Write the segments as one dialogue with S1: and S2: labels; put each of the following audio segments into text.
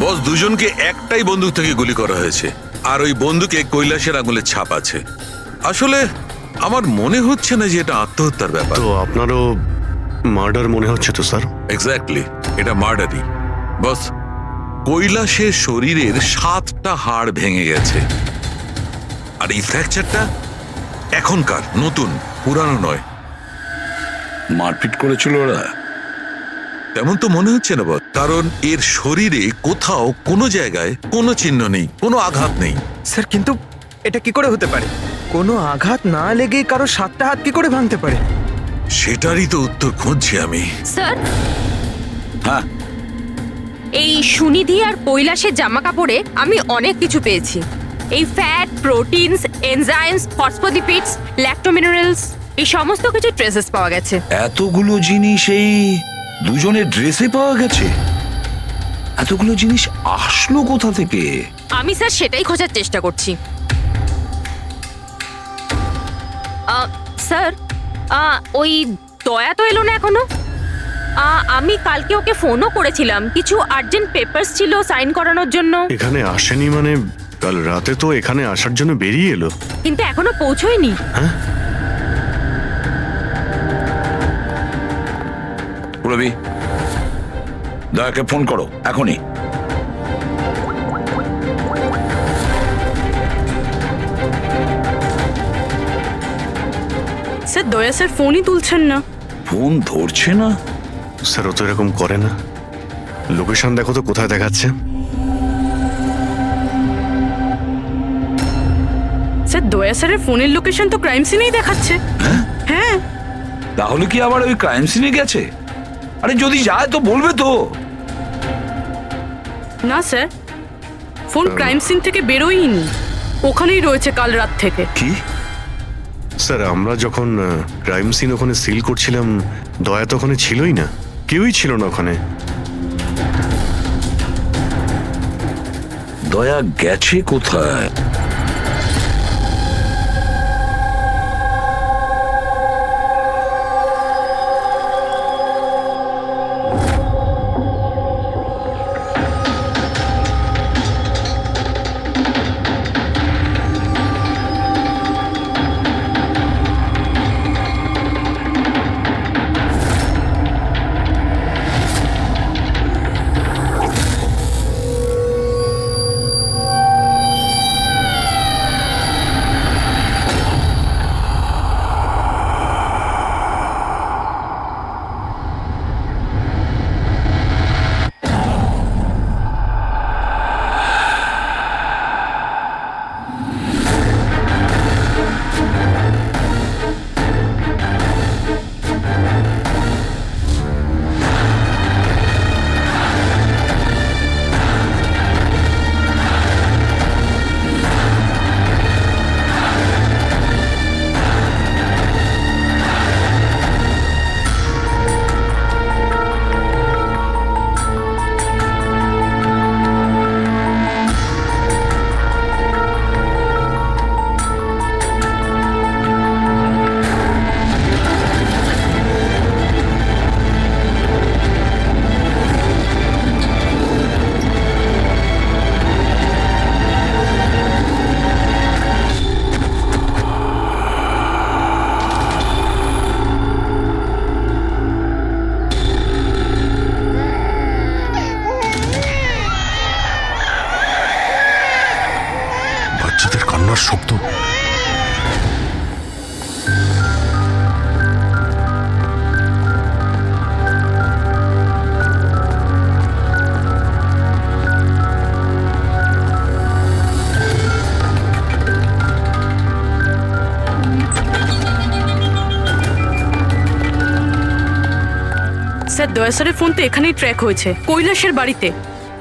S1: বস, দুজনকে একটাই বন্দুক থেকে গুলি করা হয়েছে, আর ওই বন্দুকে কৈলাসের আঙুলের ছাপ আছে। আসলে আমার মনে হচ্ছে না যে এটা আত্মহত্যার ব্যাপার।
S2: তো আপনারও মার্ডার মনে হচ্ছে তো স্যার?
S1: এক্স্যাক্টলি, এটা মার্ডারই। বস, কৈলাসের শরীরের 7টা হাড় ভেঙে গেছে, আর এই ফ্র্যাকচারটা এখনকার, নতুন, পুরানো নয়।
S3: মারপিট করেছিল ওরা?
S1: তেমন তো মনে হচ্ছে না বস, কারণ এর শরীরে কোথাও কোনো জায়গায় কোনো চিহ্ন নেই, কোনো আঘাত নেই।
S4: স্যার কিন্তু এটা কি করে হতে পারে? কোনো আঘাত না লেগে কারো 7টা হাত কি করে ভাঙতে পারে?
S1: সেটারই তো উত্তর খুঁজছি আমি।
S5: স্যার,
S3: হ্যাঁ,
S5: এই সুনিধি আর কৈলাসের জামা কাপড়ে আমি অনেক কিছু পেয়েছি। এই ফ্যাট, প্রোটিনস, এনজাইমস, ফসফোলিপিডস, ল্যাক্টোমিনারেলস, এই সমস্ত কিছু ট্রেসেস পাওয়া গেছে।
S3: এতগুলো জিনিস এই দুজনের ড্রেসে পাওয়া গেছে? এতগুলো জিনিস আসলো কোথা থেকে?
S5: আমি স্যার সেটাই খোঁজার চেষ্টা করছি। স্যার, ওই দয়া তো এলো না এখনো। আমি কালকে ওকে ফোনও করেছিলাম, কিছু আর্জেন্ট পেপারস ছিল সাইন করানোর জন্য।
S2: এখানে আসেনি মানে? কাল রাতে তো এখানে আসার জন্য বেরিয়ে এলো।
S5: কিন্তু এখনো পৌঁছয়নি।
S3: রবি, দয়াকে ফোন করো এখনই।
S6: স্যার, দয়া স্যার ফোনই তুলছেন না।
S3: ফোন ধরছে না?
S2: স্যার ও তো এরকম করে না। লোকেশন দেখো তো কোথায় দেখাচ্ছে।
S6: স্যার, দয়া স্যারের ফোনের লোকেশন তো ক্রাইম সিনেই দেখাচ্ছে। হ্যাঁ।
S3: তাহলে কি আবার ওই ক্রাইম সিনে গেছে? আরে যদি যায় তো বলবে তো।
S6: না স্যার, ফোন ক্রাইম সিন থেকে বেরোয়নি, ওখানেই রয়েছে কাল রাত থেকে।
S2: কি? স্যার আমরা যখন ক্রাইম সিন ওখানে সিল করছিলাম, দয়া তো ওখানে ছিলই না, কেউই ছিল না ওখানে।
S3: দয়া গেছে কোথায়?
S2: বাচ্চাদের কান্নার শব্দ।
S6: স্যার, দয়া স্যারের ফোন তো এখানেই ট্র্যাক হয়েছে, কৈলাসের বাড়িতে,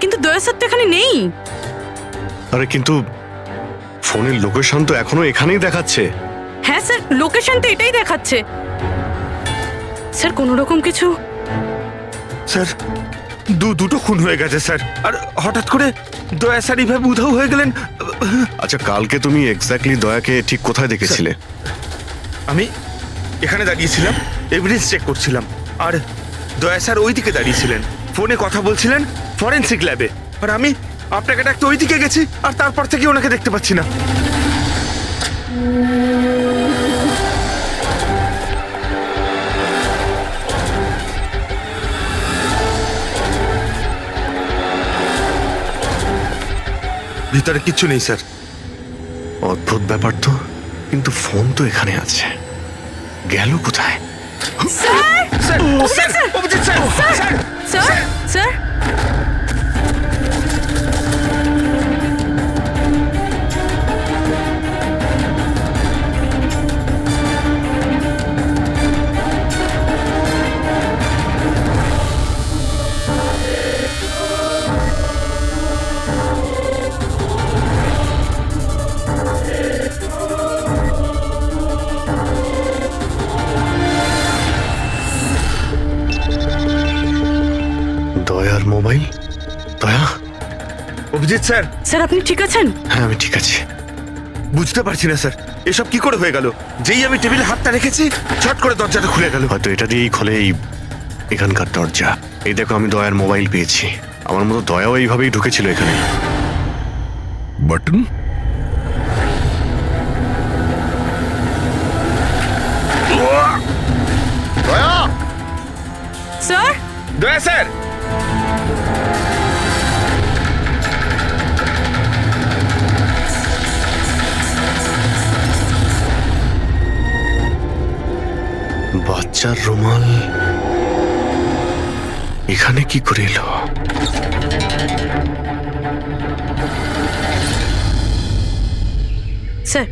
S6: কিন্তু দয়া স্যার তো এখানে নেই।
S2: আরে কিন্তু ফোনের লোকেশন তো এখনো এখানেই দেখাচ্ছে।
S6: হ্যাঁ স্যার, লোকেশন তো এটাই দেখাচ্ছে। স্যার, কোনো রকম কিছু?
S4: স্যার দুটো খুন হয়ে গেছে স্যার, আর হঠাৎ করে দয়া স্যার এইভাবে উধাও হয়ে গেলেন।
S2: আচ্ছা কালকে তুমি এক্স্যাক্টলি দয়াকে ঠিক কোথায় দেখেছিলে?
S4: আমি এখানে দাঁড়িয়েছিলাম, এভিডেন্স চেক করছিলাম, আর দয়া স্যার ওই দিকে দাঁড়িয়েছিলেন, ফোনে কথা বলছিলেন ফরেনসিক ল্যাবে। আর আমি আপনাকে ডাকতে ওই দিকে গেছি, আর তারপর থেকে ওনাকে দেখতে পাচ্ছি না। ভিতরে কিচ্ছু নেই স্যার।
S2: অদ্ভুত ব্যাপার তো, কিন্তু ফোন তো এখানে আছে, গেল কোথায়?
S6: Sir
S4: sir, sir, Abhijit sir, sir,
S6: sir sir
S2: দয়ার মোবাইল। দয়া,
S4: অভিজিৎ স্যার।
S6: স্যার আপনি ঠিক আছেন?
S2: হ্যাঁ আমি ঠিক আছি।
S4: বুঝতে পারছি না স্যার, এসব কি করে হয়ে গেল। যেই আমি টেবিলে হাতটা রেখেছি, ছট করে দরজাটা খুলে গেল।
S2: হয়তো এটা দিয়েই খোলে এই এখানকার দরজা। এই দেখো, আমি দয়ার মোবাইল পেয়েছি। আমার মতো দয়াও এইভাবেই ঢুকেছিল এখানে।
S1: বাটন
S6: স্যার
S4: দয়া স্যার।
S2: বাচ্চার রুমাল এখানে কি করে এলো?
S6: স্যার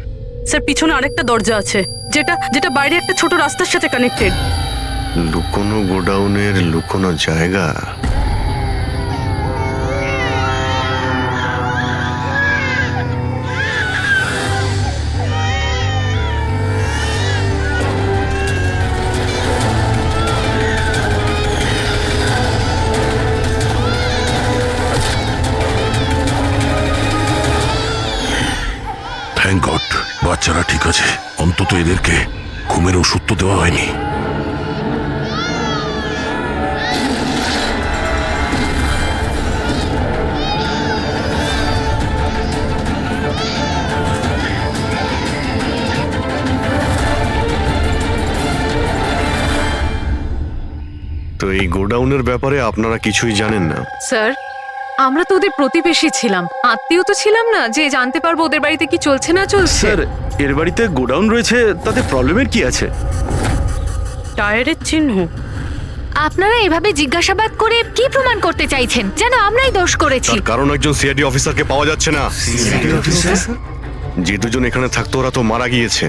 S6: স্যার পিছনে আরেকটা দরজা আছে, যেটা যেটা বাইরে একটা ছোট রাস্তার সাথে কানেক্টেড।
S2: লুকোনো গোডাউনের লুকোনো জায়গা।
S7: থ্যাংক গড, বাচ্চারা ঠিক আছে। অন্তত এদেরকে ঘুমের ওষুধ তো দেওয়া হয়নি।
S2: তো এই গোডাউনের ব্যাপারে আপনারা কিছুই জানেন না?
S8: স্যার, আমরা তো ওদের প্রতিবেশী ছিলাম, আত্মীয় তো ছিলাম না যে জানতে পারবো ওদের বাড়িতে কি চলছে না চলছে।
S9: স্যার, এর বাড়িতে গোডাউন রয়েছে, তাতে প্রবলেমের কি আছে?
S6: টায়ারের চিহ্ন।
S5: আপনারা এভাবে জিজ্ঞাসাবাদ করে কি প্রমাণ করতে চাইছেন? যেন আমরাই দোষ করেছি।
S2: তার কারণ একজন সিআইডি অফিসারকে পাওয়া যাচ্ছে না। যে দুজন এখানে থাকতো ওরা তো মারা গিয়েছে।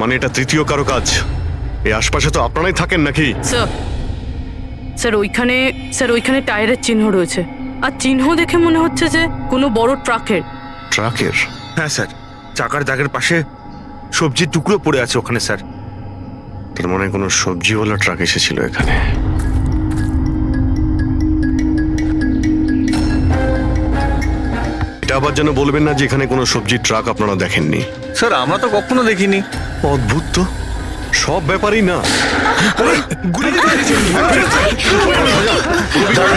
S2: মানে এটা তৃতীয় কারো কাজ। এই আশপাশে তো আপনারাই থাকেন নাকি?
S6: স্যার স্যার ওইখানে টায়ারের চিহ্ন রয়েছে, আর চিহ্ন দেখে মনে হচ্ছে যে কোনো বড় ট্রাকের।
S2: ট্রাকের?
S4: হ্যাঁ স্যার, চাকার দাগের পাশে সবজির টুকরো পড়ে আছে ওখানে স্যার।
S2: তার মানে কোনো সবজিওয়ালা ট্রাক এসেছিল এখানে। এটা আবার যেন বলবেন না যে এখানে কোনো সবজির ট্রাক আপনারা দেখেননি।
S9: স্যার আমরা তো কখনো দেখিনি।
S2: অদ্ভুত তো, সব ব্যাপারই না। আপনারা সরে যান,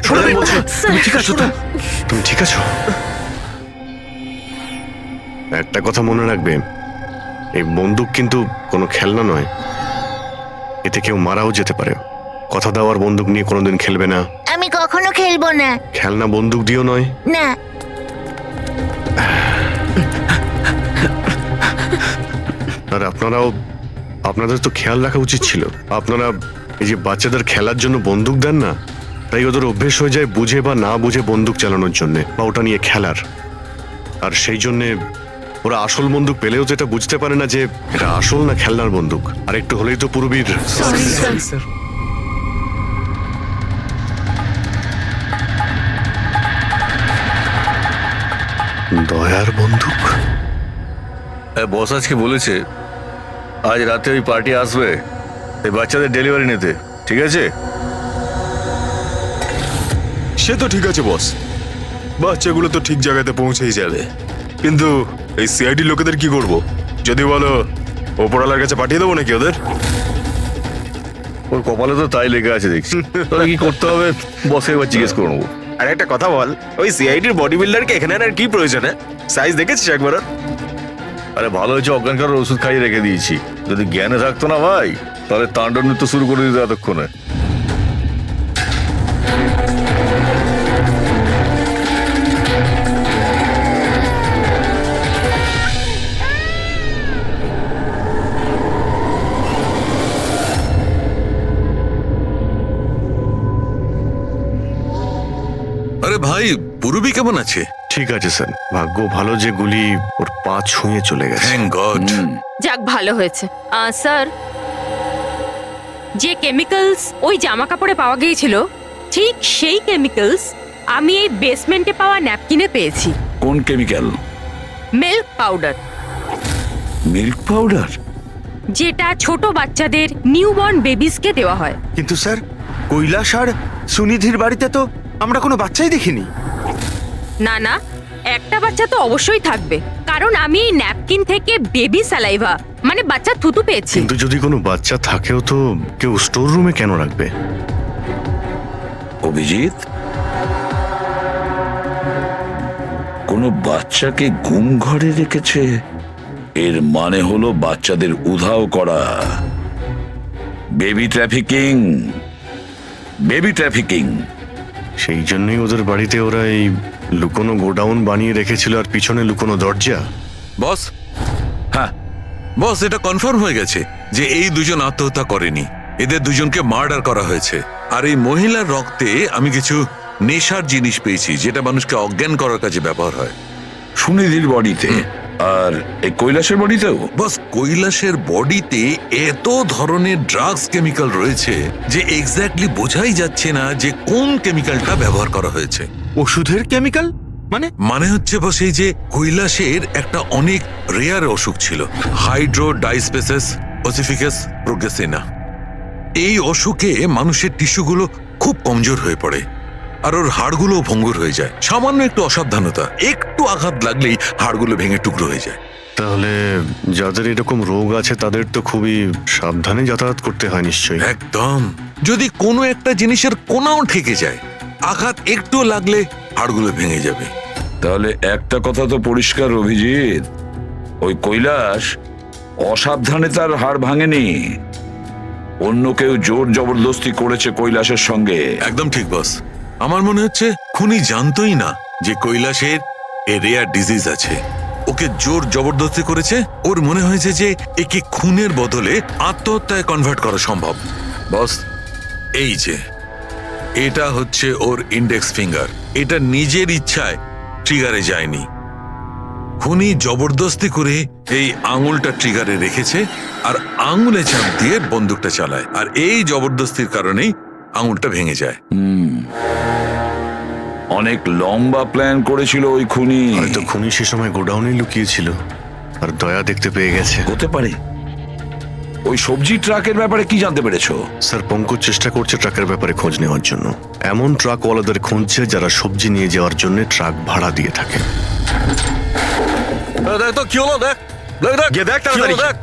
S2: সরে যান বলছি। তুমি ঠিক আছো তো? তুমি ঠিক আছো? একটা কথা মনে রাখবে, এই বন্দুক কিন্তু কোনো খেলনা নয়। এতে কেউ মারাও যেতে পারে। কথা দেওয়ার বন্দুক নিয়ে কোনোদিন খেলবে না।
S10: আমি কখনো খেলবো না।
S2: খেলনা বন্দুক দিয়েও নয়।
S10: না।
S2: আর আপনাদের তো খেয়াল রাখা উচিত ছিল। আপনারা এই যে বাচ্চাদের খেলার জন্য বন্দুক দেন না, তাই ওদের অভ্যেস হয়ে যায় বুঝে বা না বুঝে বন্দুক চালানোর জন্য বা ওটা নিয়ে খেলার। আর সেই জন্যে ওরা আসল বন্দুক পেলেও যেটা বুঝতে পারে না যে এটা আসল না খেলনার বন্দুক। আর একটু হলেই তো পুরবীর। দয়ার বন্দুক।
S9: বস আজকে বলেছে আজ রাতে ওই পার্টি আসবে এই বাচ্চাদের ডেলিভারি নিতে, ঠিক আছে?
S11: সে তো ঠিক আছে বস, বাচ্চাগুলো তো ঠিক জায়গাতে পৌঁছেই যাবে। কিন্তু এই সিআইডি লোকেদের কি করব? যদি বলো ওপরওয়ালার কাছে পাঠিয়ে দেবো নাকি ওদের?
S9: ওর কপালে তো তাই লেগে আছে দেখছি। তবে কি করতে হবে বসে এবার জিজ্ঞেস করে নেবো।
S11: আর একটা কথা বল, ওই সিআইডির বডি বিল্ডারকে এখানে আর কি প্রয়োজন? সাইজ দেখেছিস একবার?
S9: আরে ভালো হয়েছে অজ্ঞান করার ওষুধ খাইয়ে রেখে দিয়েছি। যদি জ্ঞানে থাকতো না ভাই, তাহলে তাণ্ডব নৃত্য শুরু করে দিত এতক্ষণে।
S1: আরে ভাই, পূর্বী কেমন আছে?
S2: ঠিক আছে স্যার, ভাগ্য ভালো যে গুলি ওর পা ছুঁয়ে চলে গেছে।
S1: Thank god.
S5: যাক, ভালো হয়েছে। স্যার, যে কেমিক্যালস ওই জামা কাপড়ে পাওয়া গিয়েছিল, ঠিক সেই কেমিক্যালস আমি এই বেসমেন্টে পাওয়া ন্যাপকিনে পেয়েছি।
S3: কোন chemical?
S5: Milk powder,
S3: milk powder?
S5: যেটা ছোট বাচ্চাদের নিউবর্ন বেবিসকে দেওয়া হয়।
S4: কিন্তু স্যার, কৈলাস আর সুনিধির বাড়িতে তো আমরা কোনো বাচ্চাই দেখিনি।
S5: না না, একটা বাচ্চা তো অবশ্যই থাকবে, কারণ আমি এই ন্যাপকিন থেকে বেবি স্যালাইভা মানে বাচ্চা থুতু পেয়েছি।
S2: কিন্তু যদি কোনো বাচ্চা থাকেও তো কেউ স্টোর রুমে কেন রাখবে?
S3: অভিজিৎ, কোনো বাচ্চাকে গুম ঘরে রেখেছে, এর মানে হলো বাচ্চাদের উধাও করা। Baby trafficking, baby trafficking.
S2: সেই জন্যই ওদের বাড়িতে ওরা এই লুকোনো গোডাউন বানিয়ে রেখেছিল আর পিছনে লুকোনো দরজা।
S1: বস,
S3: হ্যাঁ,
S1: বস, এটা কনফার্ম হয়ে গেছে যে এই দুজন আত্মহত্যা করেনি, এদের দুজনকে মার্ডার করা হয়েছে। আর এই মহিলার রক্তে আমি কিছু নেশার জিনিস পেয়েছি, যেটা মানুষকে অজ্ঞান করার কাজে ব্যবহার হয়।
S3: সুনিধির বডিতে আর এই কৈলাসের বডিতেও?
S1: বস, কৈলাসের বডিতে এত ধরনের ড্রাগস কেমিক্যাল রয়েছে যে এক্স্যাক্টলি বোঝাই যাচ্ছে না যে কোন কেমিক্যালটা ব্যবহার করা হয়েছে।
S4: ওষুধের কেমিক্যাল
S1: মানে হচ্ছে বস, এই যে কৈলাসের একটা অনেক রেয়ার অসুখ ছিল, হাইড্রোডাইস্পেসিস ওসিফিকাস প্রোগ্রেসিনা। এই অসুখে মানুষের টিস্যুগুলো খুব কমজোর হয়ে পড়ে আর ওর হাড়গুলো ভঙ্গুর হয়ে যায়। সামান্য একটু অসাবধানতা, একটু আঘাত লাগলেই হাড়গুলো ভেঙে টুকরো হয়ে যায়।
S2: তাহলে যাদের এরকম রোগ আছে তাদের তো খুবই সাবধানে যাতায়াত করতে হয় নিশ্চয়ই।
S1: একদম। যদি কোনো একটা জিনিসের কোনাও ঠেকে যায়, আঘাত একটু লাগলে হাড়গুলো ভেঙে যাবে।
S3: তাহলে একটা কথা তো পরিষ্কার অভিজিৎ, ওই কৈলাস অসাবধানে তার হাড় ভাঙেনি, অন্য কেউ জোর জবরদস্তি করেছে কৈলাসের সঙ্গে।
S1: একদম ঠিক বস, আমার মনে হচ্ছে খুনি জানতোই না যে কৈলাসের এ রেয়ার ডিজিজ আছে। ওকে জোর জবরদস্তি করেছে, ওর মনে হয়েছে যে একে খুনের বদলে আত্মহত্যায় কনভার্ট করা সম্ভব। বস, এই যে এটা হচ্ছে ওর ইন্ডেক্স ফিঙ্গার, এটা নিজের ইচ্ছায় ট্রিগারে যায়নি। খুনি জবরদস্তি করে এই আঙুলটা ট্রিগারে রেখেছে আর আঙুলে চাপ দিয়ে বন্দুকটা চালায়, আর এই জবরদস্তির কারণেই আঙুলটা ভেঙে যায়।
S3: অনেক লম্বা প্ল্যান করেছিল ওই খুনি।
S2: হয়তো খুনি সে সময় গোডাউনে লুকিয়েছিল আর দয়া দেখতে পেয়ে গেছে।
S3: হতে পারে। ওই সবজি ট্রাকের ব্যাপারে কি জানতে পেরেছো?
S2: স্যার, পঙ্কজ চেষ্টা করছে ট্রাকের ব্যাপারে খোঁজ নেওয়ার জন্য। এমন ট্রাকওয়ালাদের খুঁজছে যারা সবজি নিয়ে যাওয়ার জন্য ট্রাক ভাড়া দিয়ে থাকে।
S9: দেখ তো কি হলো, দেখ দেখ
S11: গিয়ে দেখ তাড়াতাড়ি।
S9: দেখ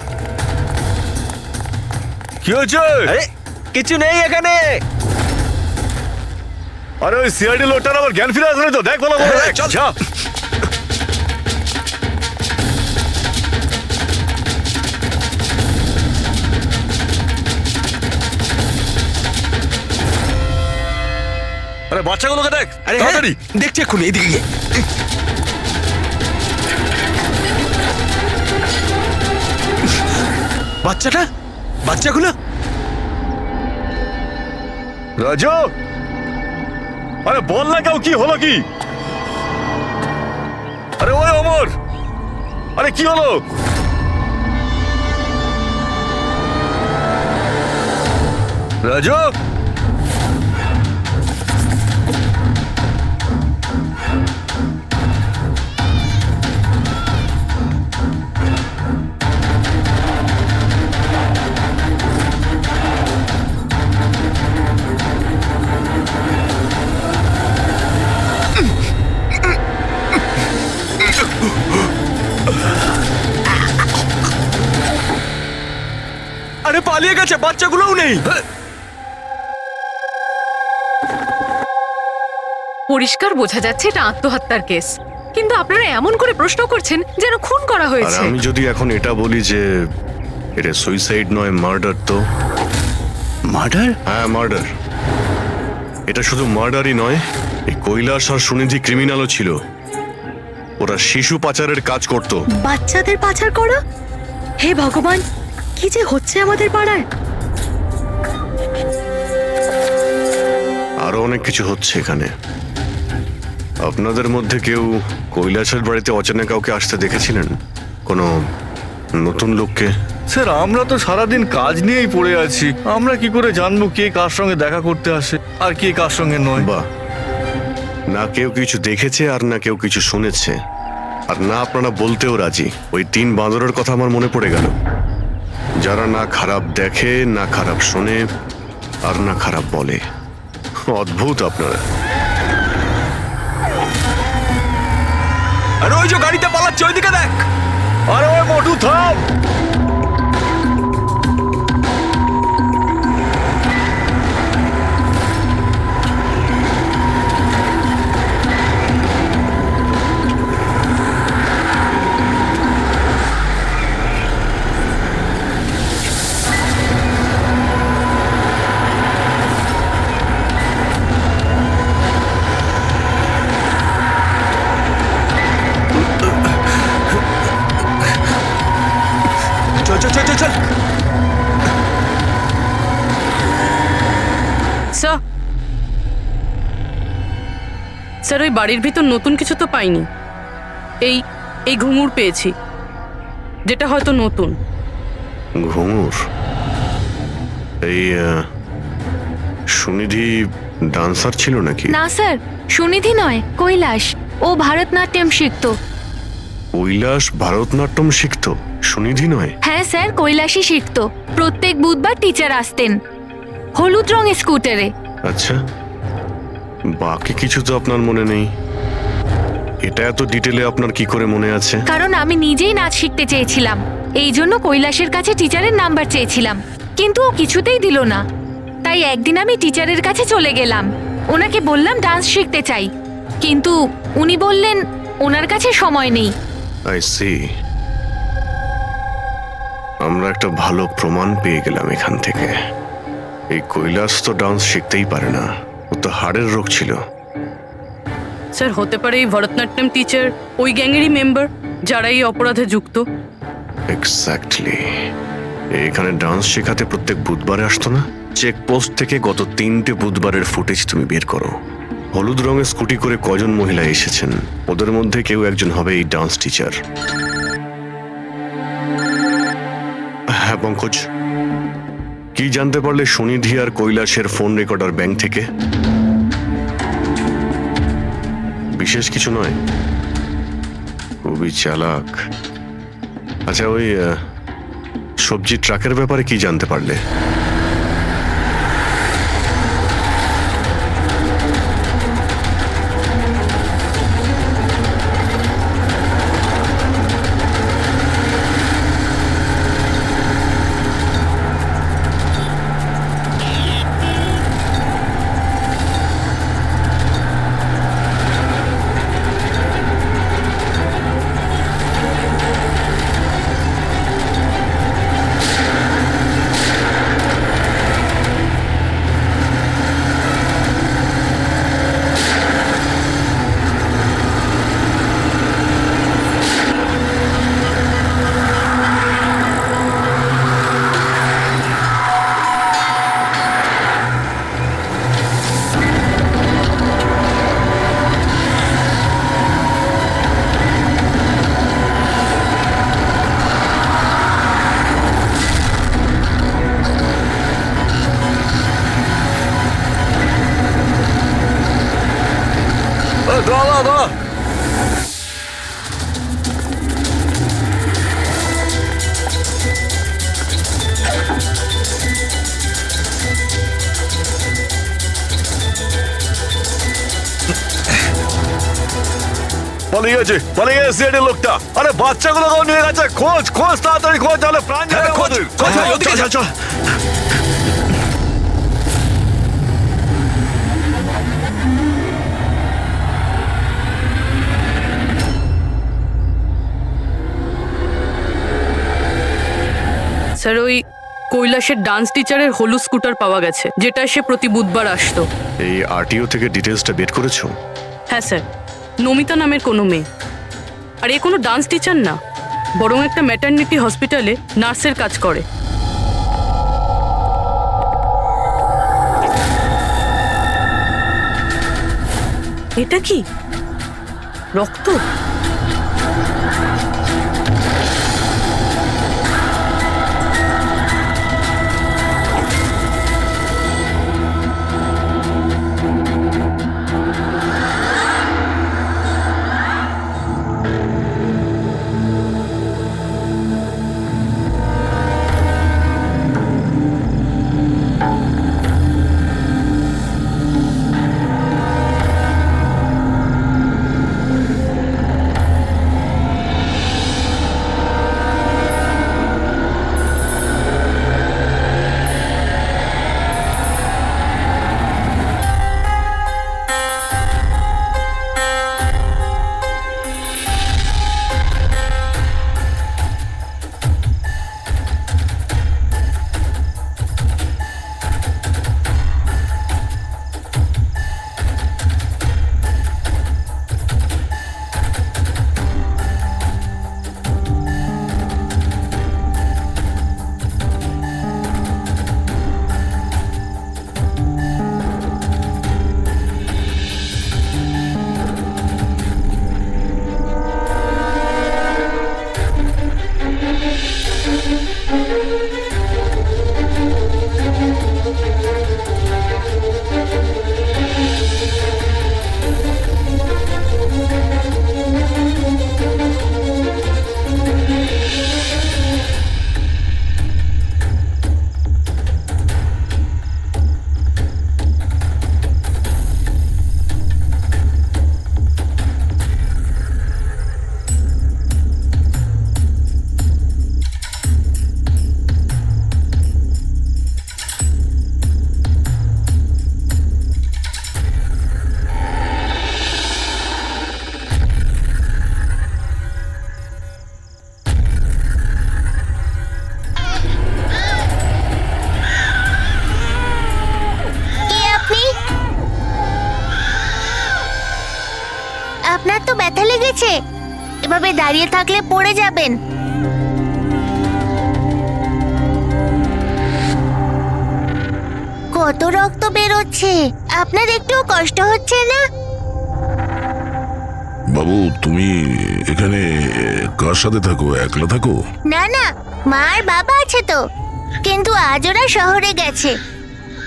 S9: কি হয়েছে।
S11: কিছু নেই এখানে।
S9: আরে ওই সিআইডি লোকটার আবার জ্ঞান ফিরে আসলে তো, দেখ ভালো করে দেখ।
S11: চল।
S9: যা। আরে বাচ্চাগুলোকে দেখ তাড়াতাড়ি।
S11: দেখছি এখন এইদিকে গিয়ে। বাচ্চাগুলো
S9: রাজু, আরে বল না কেউ, কি হলো কি? আরে ওই অমর, আরে কি হলো? রাজু,
S11: আরে পালিয়ে গেছে, বাচ্চাগুলোও নেই।
S8: পরিষ্কার বোঝা যাচ্ছে এটা আত্মহত্যার কেস, কিন্তু আপনারা এমন করে প্রশ্ন করছেন যেন খুন করা
S2: আর
S8: হয়েছে।
S2: আমি যদি এখন এটা বলি যে এটা সুইসাইড নয় মার্ডার, তো
S9: মার্ডার?
S2: হ্যাঁ মার্ডার। এটা শুধু মার্ডারই নয়, এই কৈলাস আর সুনিধি ক্রিমিনালও ছিল। ওরা শিশু পাচারের কাজ করত।
S10: বাচ্চাদের পাচার করা? হে ভগবান, কি যে হচ্ছে আমাদের পাড়ায়।
S2: আরো অনেক কিছু হচ্ছে এখানে। আপনাদের মধ্যে কেউ কৈলাসের বাড়িতে অচেনা কাউকে আসতে দেখেছিলেন? কোনো নতুন লোককে?
S9: স্যার আমরা তো সারাদিন কাজ নিয়েই পড়ে আছি, আমরা কি করে জানবো কে কার সঙ্গে দেখা করতে আসে আর কে কার সঙ্গে নয়?
S2: বা না কেউ কিছু দেখেছে আর না কেউ কিছু শুনেছে, আর না আপনারা বলতেও রাজি। ওই 3 বাঁদরের কথা আমার মনে পড়ে গেল, যারা না খারাপ দেখে, না খারাপ শোনে, আর না খারাপ বলে। অদ্ভুত আপনারা।
S11: আরে ওই যে গাড়িতে পালাচ্ছে, ওইদিকে দেখ।
S9: আরে ওই মোটু থাম!
S11: চল চল চল চল চল।
S6: স্যার, স্যার ওই বাড়ির ভিতর নতুন কিছু তো পাইনি। এই এই ঘুঙুর পেয়েছি, যেটা হয়তো নতুন।
S2: ঘুঙুর? এই সুনিধি ডান্সার ছিল নাকি?
S5: না স্যার, সুনিধি নয়, কৈলাস। ও ভারতনাট্যম শিখতো।
S2: কৈলাস ভারতনাট্যম শিখতো, সুনিধি নয়?
S5: হ্যাঁ স্যার, কৈলাসই শিখতো। প্রত্যেক বুধবার টিচার আসতেন হলুদ রঙের স্কুটারে।
S2: আচ্ছা, বাকি কিছু তো আপনার মনে নেই। এটা এত ডিটেলে আপনার কি করে মনে আছে?
S5: কারণ আমি নিজেই নাচ শিখতে চেয়েছিলাম, এই জন্য কৈলাসের কাছে টিচারের নাম্বার চেয়েছিলাম, কিন্তু ও কিছুতেই দিল না। তাই একদিন আমি টিচারের কাছে চলে গেলাম, ওনাকে বললাম ডান্স শিখতে চাই, কিন্তু উনি বললেন ওনার কাছে সময় নেই।
S2: I see. আমরা একটা ভালো প্রমাণ পেয়ে গেলাম এখান থেকে। এই কৈলাস তো ডান্স শিখতেই পারে না, ও তো হাড়ের রোগ ছিল।
S6: স্যার হতে পারে এই ভরতনাট্যম টিচার ওই গ্যাংয়েরই মেম্বার যারা এই অপরাধে যুক্ত।
S2: এক্স্যাক্টলি। এখানে ডান্স শেখাতে প্রত্যেক বুধবারে আসতো না? চেকপোস্ট থেকে গত 3টে বুধবারের ফুটেজ তুমি বের করো। হলুদ রঙের স্কুটি করে কজন মহিলা এসেছেন, ওদের মধ্যে কেউ একজন হবে এই ডান্স টিচার। হ্যাঁ পঙ্কজ, কি জানতে পারলে সুনিধি আর কৈলাসের ফোন রেকর্ডার ব্যাংক থেকে? বিশেষ কিছু নয়, খুবই চালাক। আচ্ছা, ওই সবজি ট্রাকের ব্যাপারে কি জানতে পারলে?
S9: পালিয়ে গেছে, পালিয়ে গেছে সিআইডি লোকটা। আরে বাচ্চাগুলো নিয়ে গেছে, খোঁজ খোঁজ তাড়াতাড়ি খোঁজ, তাহলে প্রাণ যাবে আমাদের। চল চল।
S6: স্যার ওই কৈলাসের ডান্স টিচারের হলুদ স্কুটার পাওয়া গেছে, যেটা সে প্রতি বুধবার আসতো।
S2: এই আরটিও থেকে ডিটেলসটা বের করেছো?
S6: হ্যাঁ স্যার, নমিতা নামের কোনো মেয়ে। আর এ কোনো ডান্স টিচার না, বরং একটা ম্যাটারনিটি হসপিটালে নার্সের কাজ করে। এটা কি রক্ত?
S10: আপনার তো ব্যথা লেগেছে, এভাবে দাঁড়িয়ে থাকলে পড়ে যাবেন। কত রক্ত বেরোচ্ছে, আপনার একটু কষ্ট হচ্ছে না?
S7: বাবু, তুমি এখানে কার সাথে থাকো? একলা থাকো?
S10: না না, মা আর বাবা আছে তো, কিন্তু আজ ওরা শহরে গেছে,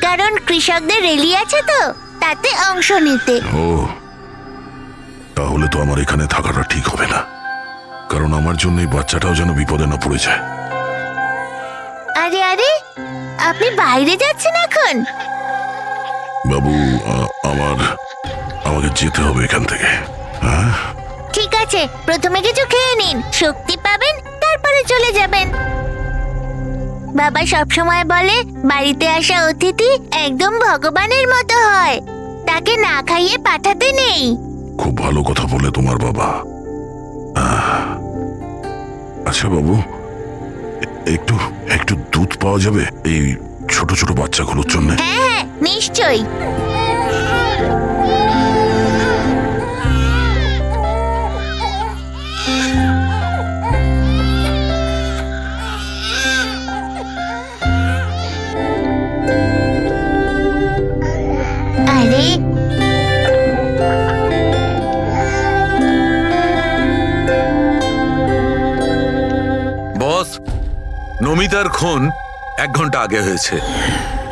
S10: কারণ কৃষকদের র্যালি আছে তো, তাতে অংশ নিতে।
S7: ও, তাহলে তো আমার এখানে থাকাটা ঠিক হবে না, কারণ আমার জন্য এই বাচ্চাটাও যেন বিপদে না পড়ে যায়।
S10: আরে আরে, আপনি বাইরে যাচ্ছেন এখন?
S7: বাবু, আমাকে যেতে হবে এখান থেকে। হ্যাঁ,
S10: ঠিক আছে, প্রথমে কিছু খেয়ে নিন, শক্তি পাবেন, তারপরে চলে যাবেন। বাবা সবসময় বলে বাড়িতে আসা অতিথি একদম ভগবানের মতো হয়, তাকে না খাইয়ে পাঠাতে নেই।
S7: খুব ভালো কথা বলে তোমার বাবা। আচ্ছা বাবু, একটু একটু দুধ পাওয়া যাবে এই ছোট ছোট বাচ্চাগুলোর জন্য?
S10: হ্যাঁ হ্যাঁ, নিশ্চয়ই। আরে
S1: বস, নমিতার খুন 1 ঘন্টা আগে হয়েছে,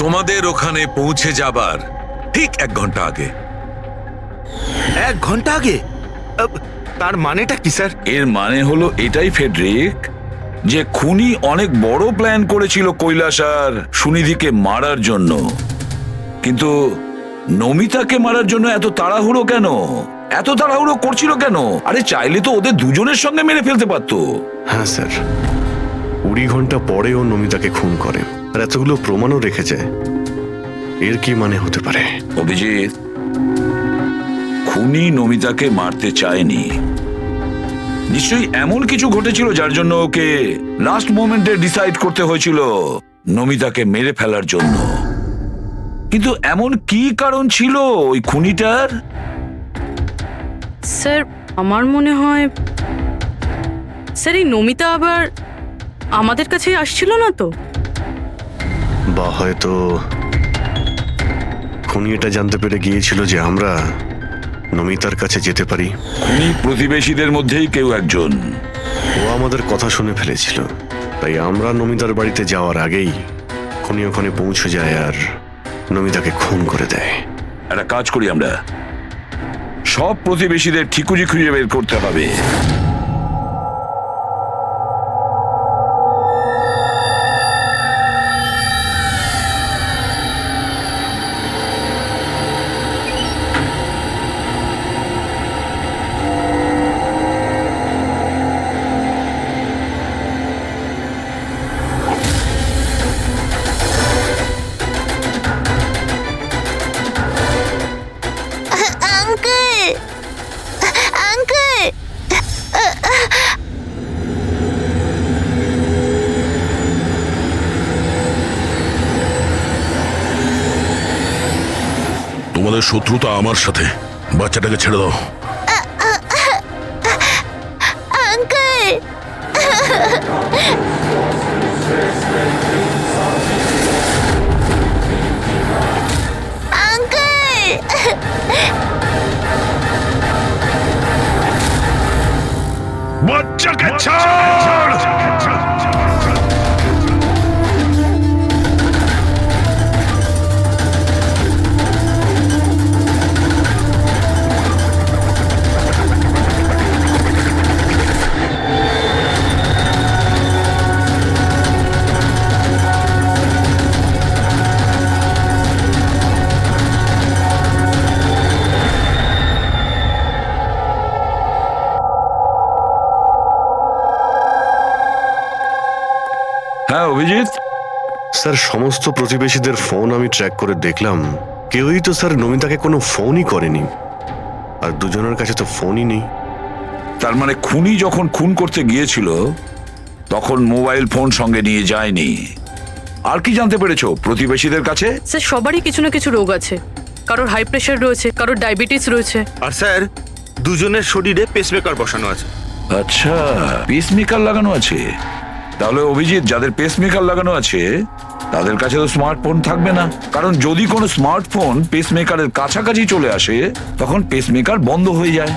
S1: তোমাদের ওখানে পৌঁছে যাবার ঠিক 1 ঘন্টা আগে।
S4: 1 ঘন্টা আগে? তার মানেটা কি স্যার?
S3: এর মানে হলো এটাই ফেডরিক, যে খুনি অনেক বড় প্ল্যান করেছিল কৈলাস আর সুনিধিকে মারার জন্য, কিন্তু নমিতাকে মারার জন্য এত তাড়াহুড়ো কেন? এত তাড়াহুড়ো করছিল কেন? আরে চাইলে তো ওদের দুজনের সঙ্গে মেরে ফেলতে পারতো।
S2: হ্যাঁ স্যার, 20 ঘন্টা পরেও নমিতাকে খুন করে, আর এতগুলো প্রমাণও রেখে যায়। এর কি মানে হতে পারে?
S3: অভিজিৎ, খুনি নমিতাকে মারতে চায়নি, নিশ্চয়ই এমন কিছু ঘটেছিল যার জন্য ওকে লাস্ট মোমেন্টে ডিসাইড করতে হয়েছিল নমিতাকে মেরে ফেলার জন্য। কিন্তু এমন কি কারণ ছিল ওই খুনিটার?
S6: স্যার আমার মনে হয় স্যার এই নমিতা আবার আমাদের কাছে আসছিল না তো?
S2: বা হয়তো খুনি এটা জানতে পেরে গিয়েছিল যে আমরা নমিতার কাছে যেতে পারি।
S3: খুনি প্রতিবেশীদের মধ্যেই কেউ একজন।
S2: ও আমাদের কথা শুনে ফেলেছিল, তাই আমরা নমিতার বাড়িতে যাওয়ার আগেই খুনি ওখানে পৌঁছে যায় আর নমিতাকে খুন করে দেয়।
S3: একটা কাজ করি, আমরা সব প্রতিবেশীদের ঠিকুজি খুঁজে বের করতে হবে।
S10: আঙ্কেল, আঙ্কেল,
S7: তোমাদের শত্রুতা আমার সাথে, বাচ্চাটাকে ছেড়ে দাও।
S10: আঙ্কেল, আঙ্কেল,
S7: বাচ্চাকে ছাড়!
S3: হ্যাঁ অভিজিৎ,
S2: স্যার, সমস্ত প্রতিবেশীদের ফোন আমি ট্র্যাক করে দেখলাম, কেউই তো স্যার নমিতাকে কোনো ফোনই করেনি, আর দুজনের কাছে তো ফোনই নেই।
S3: তার মানে খুনি যখন খুন করতে গিয়েছিল তখন মোবাইল ফোন সঙ্গে নিয়ে যায়নি। আর কি জানতে পেরেছো প্রতিবেশীদের কাছে?
S6: স্যার সবারই কিছু না কিছু রোগ আছে, কারোর হাই প্রেশার রয়েছে, কারোর ডায়াবেটিস রয়েছে।
S4: আর স্যার দুজনের শরীরে পেসমেকার বসানো আছে।
S3: আচ্ছা, পেসমেকার লাগানো আছে। তাহলে অভিজিৎ, যাদের পেসমেকার লাগানো আছে তাদের কাছে তো স্মার্টফোন থাকবে না, কারণ যদি কোনো স্মার্টফোন পেসমেকারের কাছাকাছি চলে আসে তখন পেসমেকার বন্ধ হয়ে যায়।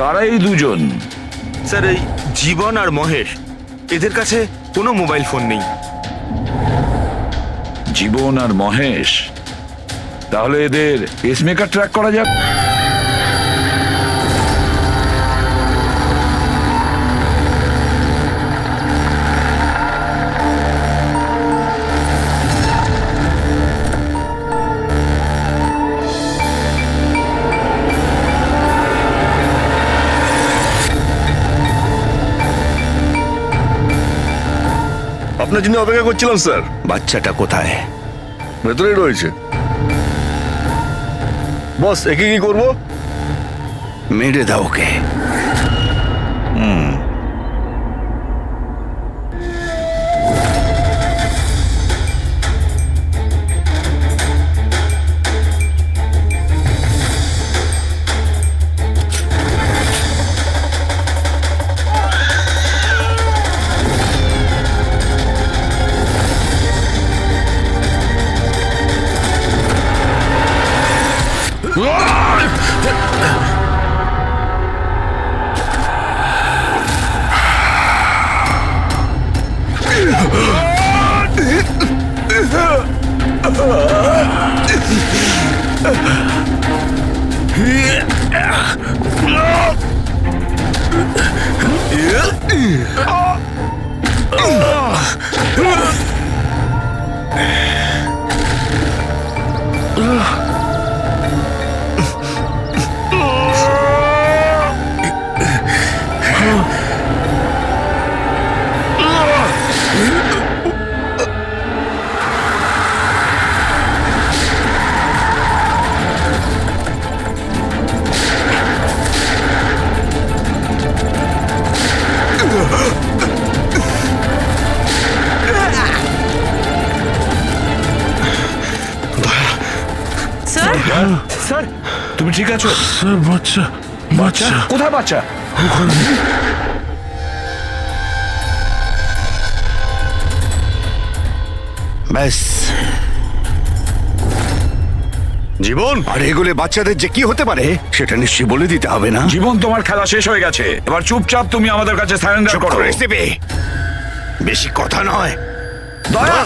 S3: কারা এই দুজন?
S4: স্যার এই জীবন আর মহেশ, এদের কাছে কোনো মোবাইল ফোন নেই।
S3: জীবন আর মহেশ, তাহলে এদের পেসমেকার ট্র্যাক করা যাক।
S9: আপনার জন্য অপেক্ষা করছিলাম স্যার।
S4: বাচ্চাটা কোথায়?
S9: ভেতরেই রয়েছে। বস, একে কি করবো?
S4: মেরে দাও ওকে।
S3: তুমি ঠিক আছো?
S7: স্যার বাচ্চা বাচ্চা
S3: কোথায় বাচ্চা?
S4: ব্যাস,
S2: জীবন,
S4: আর এগুলো বাচ্চাদের যে কি হতে পারে সেটা নিশ্চয়ই বলে দিতে হবে না?
S3: জীবন, তোমার খেলা শেষ হয়ে গেছে, এবার চুপচাপ তুমি আমাদের কাছে সারেন্ডার করো।
S4: রেসিপি বেশি কথা নয়।
S3: দয়া,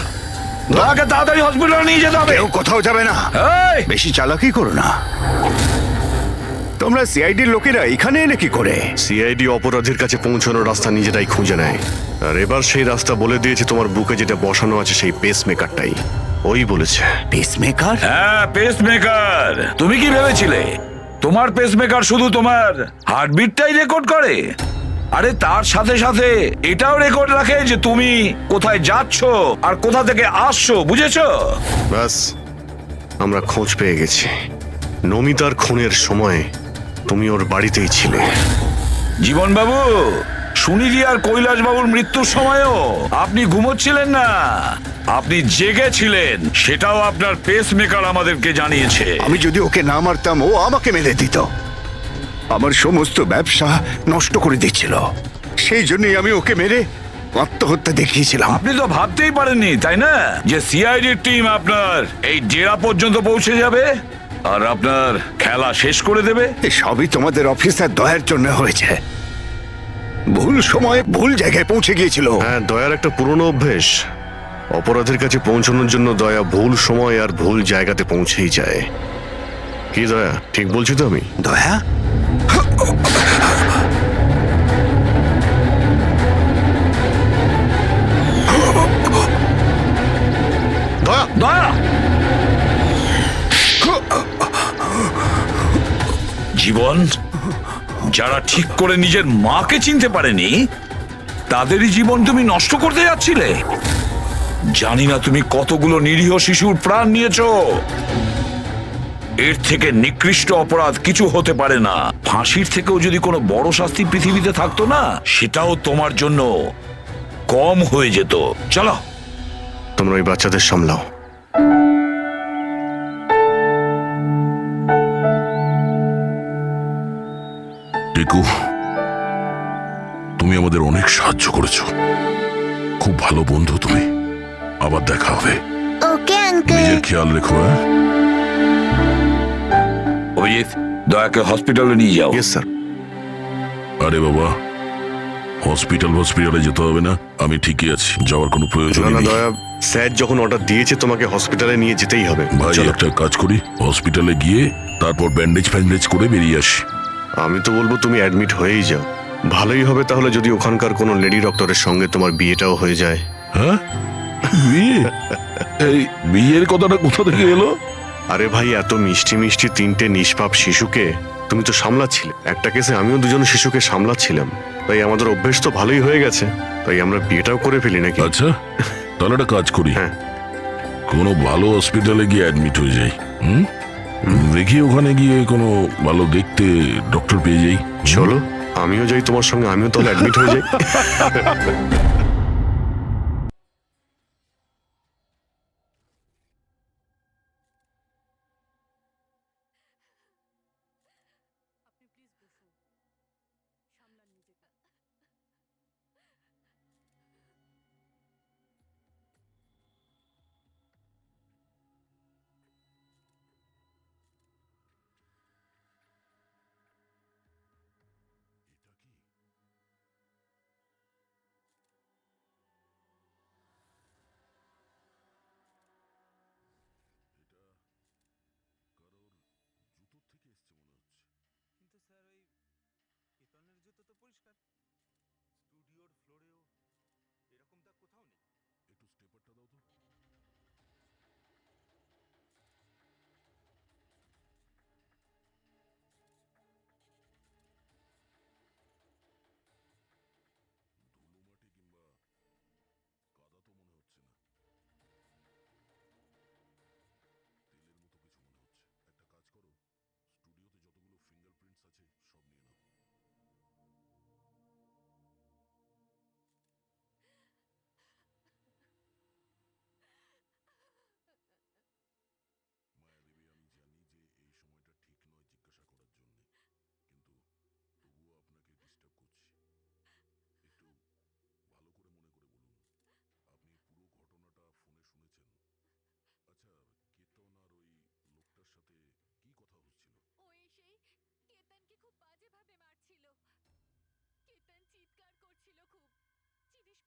S3: দয়াকে তাড়াতাড়ি হসপিটালে নিয়ে যেতে হবে।
S4: কেউ কোথাও যাবে না।
S3: এই,
S4: বেশি চালাকি করো না। তোমরা সিআইডির লোকেরা এখানে এলে কি করে?
S2: সিআইডি অপরাধীর কাছে পৌঁছানোর রাস্তা নিজেরাই খুঁজে নেয়, আর এবার সেই রাস্তা বলে দিয়েছে তোমার বুকে যেটা বসানো আছে, সেই পেস মেকারটাই ওই বলেছে।
S4: পেসমেকার?
S3: হ্যাঁ, পেসমেকার। তুমি কি ভেবেছিলে তোমার পেসমেকার শুধু তোমার হার্টবিটটাই রেকর্ড করে? আরে তার সাথে সাথে এটাও রেকর্ড রাখে যে তুমি কোথায় যাচ্ছ আর কোথা থেকে আসছো, বুঝেছো?
S2: ব্যাস, আমরা খোঁজ পেয়ে গেছি। নমিতার খুনের সময় তুমি ওর বাড়িতেই ছিলে।
S3: জীবন বাবু, সুনিধি আর কৈলাস বাবুর মৃত্যুর সময়ও আপনি ঘুমোচ্ছিলেন না, আপনি জেগেছিলেন। সেটাও আপনার পেসমেকার আমাদেরকে জানিয়েছে।
S4: আমি যদি ওকে না মারতাম ও আমাকে মেরে দিত। আমার সমস্ত ব্যবসা নষ্ট করে দিচ্ছিল, সেই জন্যই আমি ওকে মেরে আত্মহত্যা দেখিয়েছিলাম।
S3: আপনি তো ভাবতেই পারেননি, তাই না, যে সিআইডির টিম আপনার এই ডেরা পর্যন্ত পৌঁছে যাবে আর আপনার খেলা শেষ করে দেবে।
S4: সবই তোমাদের অফিসার দয়ার জন্য হয়েছে। ভুল সময়ে ভুল জায়গায় পৌঁছে গিয়েছিল।
S2: হ্যাঁ, দয়ার একটা পুরনো অভ্যেস। অপরাধের কাছে পৌঁছানোর জন্য দয়া ভুল সময় আর ভুল জায়গাতে পৌঁছেই যায়। কি দয়া, ঠিক বলছি তো আমি?
S4: দয়া,
S2: দয়া,
S3: দয়া, জীবন, যারা ঠিক করে নিজের মাকে চিনতে পারেনি তাদেরই জীবন তুমি নষ্ট করতে যাচ্ছিলে। জানি না তুমি কতগুলো নিরীহ শিশুর প্রাণ নিয়েছো। এর থেকে নিকৃষ্ট অপরাধ কিছু হতে পারে না। ফাঁসির থেকেও যদি কোনো বড় শাস্তি পৃথিবীতে থাকতো না, সেটাও তোমার জন্য কম হয়ে যেত। চলো,
S2: তোমরা ওই বাচ্চাদের সামলাও।
S7: টিকু, তুমি আমাদের অনেক সাহায্য করেছো, খুব ভালো বন্ধু তুমি। আবার দেখা হবে।
S10: Okay uncle.
S7: নিজের খেয়াল রেখো। হ্যাঁ,
S3: অভিজিৎ, দয়াকে হসপিটালে নিয়ে যাও।
S2: Yes sir.
S7: আরে বাবা, হসপিটালে যেতে হবে না, আমি ঠিকই আছি, যাওয়ার কোনো প্রয়োজন
S2: না না
S7: নেই।
S2: দয়া, স্যার যখন অর্ডার দিয়েছে তোমাকে হসপিটালে নিয়ে যেতেই হবে।
S7: ভাই,
S2: চলো।
S7: একটা কাজ করি, হসপিটালে গিয়ে তারপর ব্যান্ডেজ ফ্যান্ডেজ করে বেরিয়ে আসি।
S2: আমি তো বলবো তুমি অ্যাডমিট হয়েই যাও। ভালোই হবে তাহলে যদি ওখানকার কোনো লেডি ডক্টরের সঙ্গে তোমার বিয়েটাও হয়ে যায়।
S7: হ্যাঁ, বিয়ে? এই বিয়ের কথাটা কোথা থেকে এলো?
S2: আরে ভাই, এত মিষ্টি মিষ্টি তিনটে নিষ্পাপ শিশুকে তুমি তো সামলাচ্ছিলে। একটা কেসে আমিও দুজন শিশুকে সামলাচ্ছিলাম, তাই আমাদের অভ্যেস তো ভালোই হয়ে গেছে। তাই আমরা বিয়েটাও করে ফেলি নাকি?
S7: আচ্ছা, তাহলে একটা কাজ করি,
S2: হ্যাঁ।
S7: কোনো ভালো হসপিটালে গিয়ে অ্যাডমিট হয়ে যাই। দেখি ওখানে গিয়ে কোনো ভালো দেখতে ডক্টর পেয়ে যাই।
S2: চলো, আমিও যাই তোমার সঙ্গে, আমিও তাহলে অ্যাডমিট হয়ে যাই।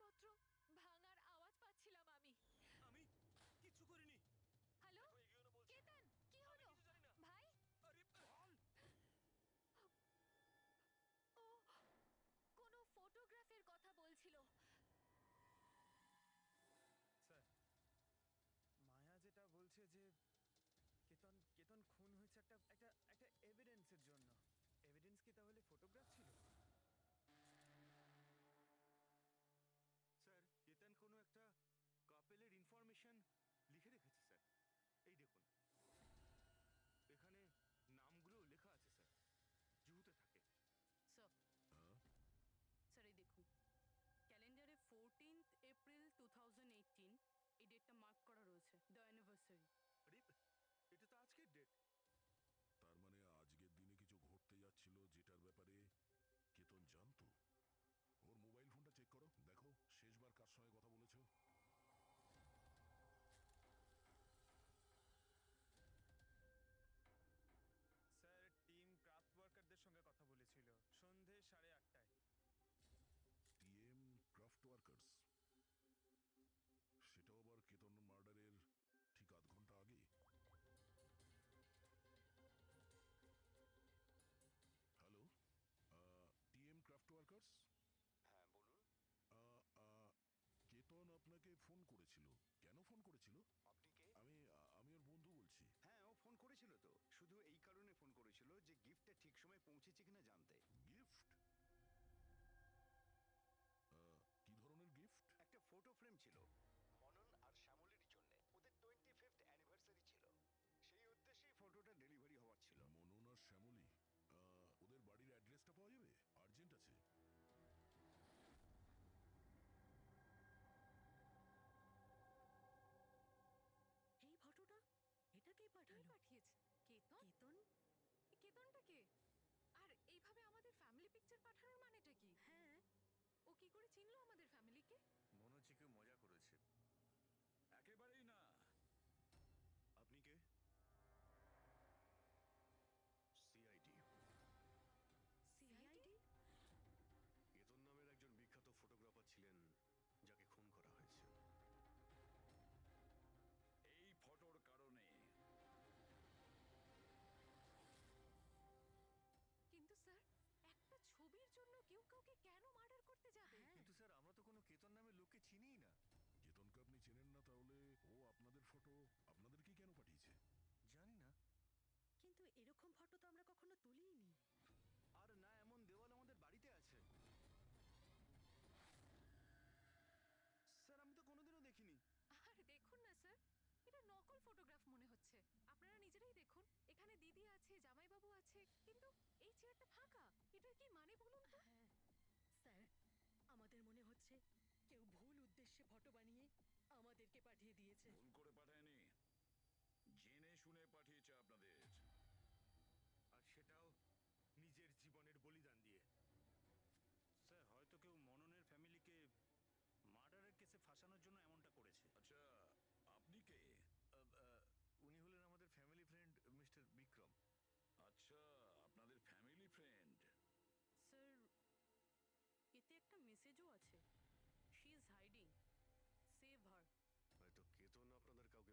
S8: জিনিসপত্র ভাঙার আওয়াজ পাচ্ছিলাম আমি।
S11: আমি কিচ্ছু করিনি।
S8: হ্যালো কেতন, কি হলো ভাই? ও কোনো ফটোগ্রাফের কথা বলছিল।
S12: স্যার, মায়া যেটা বলছে যে কেতন কেতন খুন হয়েছে একটা একটা একটা এভিডেন্সের জন্য। এভিডেন্স কি তাহলে ফটোগ্রাফ ছিল?
S9: স্যার, কেতন কোনো একটা কাপেলের ইনফরমেশন লিখে রেখেছে স্যার। এই দেখুন, এখানে নামগুলো লেখা আছে স্যার, জুহুতে থাকে।
S6: স্যার স্যার এই দেখুন, ক্যালেন্ডারে 14th এপ্রিল 2018 এই ডেটটা মার্ক করা রয়েছে, দ্য অ্যানিভার্সারি।
S9: আরে, এটা তো আজকের ডেট।
S7: তার মানে আজকের দিনে কিছু ঘটতে যাচ্ছিল যেটার ব্যাপারে কেতন জানতো। ওর মোবাইল ফোনটা চেক করো, দেখো শেষবার কার সঙ্গে কথা বলেছো।
S12: স্যার, টিম ক্রাফট ওয়ার্কারদের সঙ্গে কথা বলেছিল সন্ধে 8:30টায়।
S7: টিএম ক্রাফট ওয়ার্কার্স, সেটাও আবার কেতন মার্ডারের ঠিক আধ ঘন্টা আগে। Hello, TM craft workers.
S2: হ্যাঁ বলুন।
S7: কেতন আপনাকে ফোন করেছিল। কেন ফোন করেছিল?
S2: আপনি কে?
S7: আমি ওর বন্ধু বলছি।
S4: হ্যাঁ, ও ফোন করেছিল তো, শুধু এই কারণে ফোন করেছিল যে গিফটটা ঠিক সময় পৌঁছেছে কিনা জানতে।
S7: গিফট? কি ধরনের গিফট?
S4: একটা ফটো ফ্রেম ছিল মনন আর শ্যামলীর জন্য, ওদের 25th অ্যানিভার্সারি ছিল, সেই উদ্দেশ্যেই ফটোটা ডেলিভারি হওয়ার ছিল।
S7: মনন আর শ্যামলী, ওদের বাড়ির অ্যাড্রেসটা পাওয়া যাবে? আর্জেন্ট আছে।
S6: এই ফটোটা এটা কে
S8: কে
S6: পাঠালো?
S8: পাঠিয়েছে? কেতন?
S6: কেতন?
S8: কেতনটা কে? আর এইভাবে আমাদের ফ্যামিলি পিকচার পাঠানোর মানেটা কি?
S6: হ্যাঁ,
S8: ও কি করে চিনলো আমাদের ফ্যামিলিকে?
S9: মনে হচ্ছে কেউ মজা করেছে।
S3: একেবারেই না।
S2: আপনি কে? সিআইডি।
S8: সিআইডি?
S2: কেতন নামের একজন বিখ্যাত ফটোগ্রাফার ছিলেন যাকে খুন করা হয়েছে।
S3: এই ফটোর কারণে
S8: কিন্তু স্যার, একটা ছবির জন্য কেউ কাউকে কেন মার্ডার করতে যাবে?
S9: কিন্তু স্যার, আমরা তো কোনো কেতন নামের লোককে চিনিই না।
S7: কেতনকে আপনি চেনেন না, তাহলে ও আপনাদের ফটো আপনাদেরকে কেন পাঠিয়েছে?
S9: জানি না।
S6: কিন্তু এরকম ফটো তো আমরা কখনো তুলিনি।
S9: আর না, এমন দেওয়াল আমাদের বাড়িতে আছে।
S12: স্যার, আমি তো কোনোদিনও দেখিনি।
S8: আর দেখুন না স্যার, এটা নকল ফটোগ্রাফ মনে হচ্ছে। আপনারা নিজেরাই দেখুন, এখানে দিদি আছে, জামাইবাবু আছে, কিন্তু এই চেয়ারটা ফাঁকা। এটার কি মানে বলুন তো?
S6: হ্যাঁ স্যার, আমাদের মনে হচ্ছে কেউ ভুল উদ্দেশ্যে ফটো বানিয়ে আমাদেরকে পাঠিয়ে দিয়েছে।
S3: ভুল করে পাঠায়নি, জেনে শুনে পাঠিয়েছে আপনাদের।
S9: আর সেটাও নিজের জীবনের বলিদান দিয়ে।
S11: স্যার, হয়তো কেউ মননের ফ্যামিলিকে মার্ডারের কেসে ফাঁসানোর জন্য এমনটা করেছে।
S3: আচ্ছা, আপনি কে?
S9: উনি হলেন আমাদের ফ্যামিলি ফ্রেন্ড মিস্টার বিক্রম।
S3: আচ্ছা, আপনাদের ফ্যামিলি ফ্রেন্ড।
S6: স্যার, এতে একটা মেসেজও আছে, শি ইজ হাইডিং, সেভ হার।
S2: হয়তো কেতন আপনাদের কাউকে খোঁজার জন্য বলেছেন।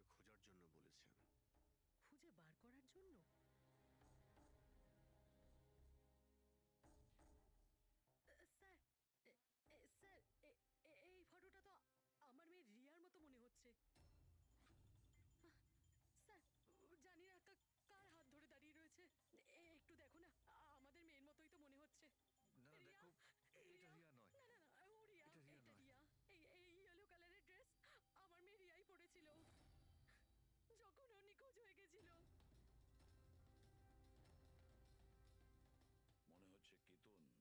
S6: খুঁজে বার করার জন্য? স্যার, স্যার, এই ফটোটা তো আমার মেয়ে রিয়ার মতো মনে হচ্ছে। স্যার, জানি না কার হাত ধরে দাঁড়িয়ে রয়েছে। একটু দেখো না, আমাদের মেয়ের মতোই তো মনে হচ্ছে।
S9: না না, দেখো, এটা রিয়া নয়।
S6: না না না, ও রিয়া,
S9: এটা রিয়া
S6: এটা
S9: নয়।
S6: রিয়া। এই ইয়েলো কালারের ড্রেস আমার মেয়ে রিয়াই পরেছিল যখন ও নিখোঁজ হয়ে গেছিল।
S3: মনে হচ্ছে কেতন রিয়াকে খোঁজার কথা বলেছে।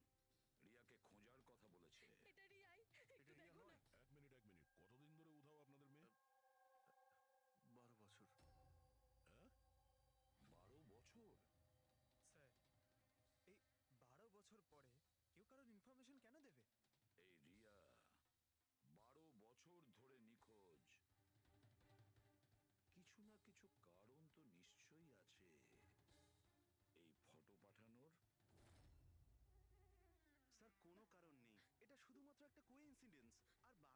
S6: এটা রিয়াই, একটু
S9: এটা রিয়া
S6: দেখো না।
S9: নয়।
S7: এক মিনিট, কতদিন ধরে উধাও আপনাদের মেয়ে?
S9: 12 বছর।
S7: হ্যাঁ,
S3: 12 বছর?
S12: স্যার, এই 12 বছর পরে কেউ কারোর ইনফরমেশন কেন দেবে?
S3: এই রিয়া 12 বছর ধরে নিখোঁজ। কিছু না কিছু কারণ তো নিশ্চয়ই আছে এই ফটো পাঠানোর।
S9: স্যার, কোনো কারণ নেই। এটা শুধুমাত্র একটা কোইন্সিডেন্স। আর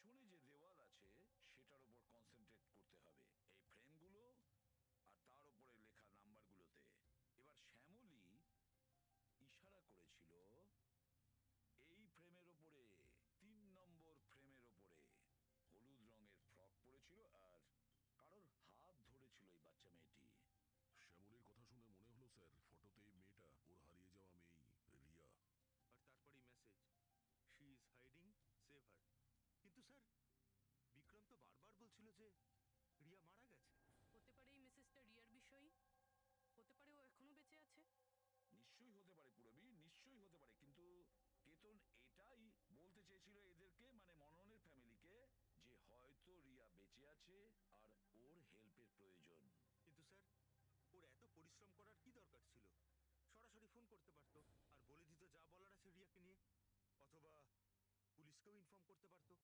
S3: পেছনে যে দেওয়াল আছে সেটার উপর কনসেন্ট্রেট করতে হবে, এই ফ্রেমগুলো আর তার উপরে লেখা নাম্বারগুলোতে। এবার শ্যামলী ইশারা করেছিল এই ফ্রেমের ওপরে, 3 নম্বর ফ্রেমের ওপরে। হলুদ রঙের ফ্রক পরেছিল আর কারোর হাত ধরেছিল এই বাচ্চা মেয়েটি।
S7: শ্যামলীর কথা শুনে মনে হলো স্যার ফটোতে এই মেয়েটা ওর হারিয়ে যাওয়া মেয়েই রিয়া।
S9: আর তারপরেই message, she is hiding, save হার। কিন্তু স্যার, বিক্রম তো বারবার বলছিল যে রিয়া মারা গেছে।
S6: হতে পারে এই মেসেজটা রিয়ার বিষয়ই, হতে পারে ও এখনো বেঁচে আছে।
S3: নিশ্চয়ই হতে পারে পুরবী, নিশ্চয়ই হতে পারে, কিন্তু কেতন এটাই বলতে চেয়েছিল এদেরকে, মানে মননের ফ্যামিলিকে, যে হয়তো রিয়া বেঁচে আছে আর ওর হেল্পের প্রয়োজন।
S9: কিন্তু স্যার, ওর এত পরিশ্রম করার কি দরকার ছিল? সরাসরি ফোন করতে পারতো।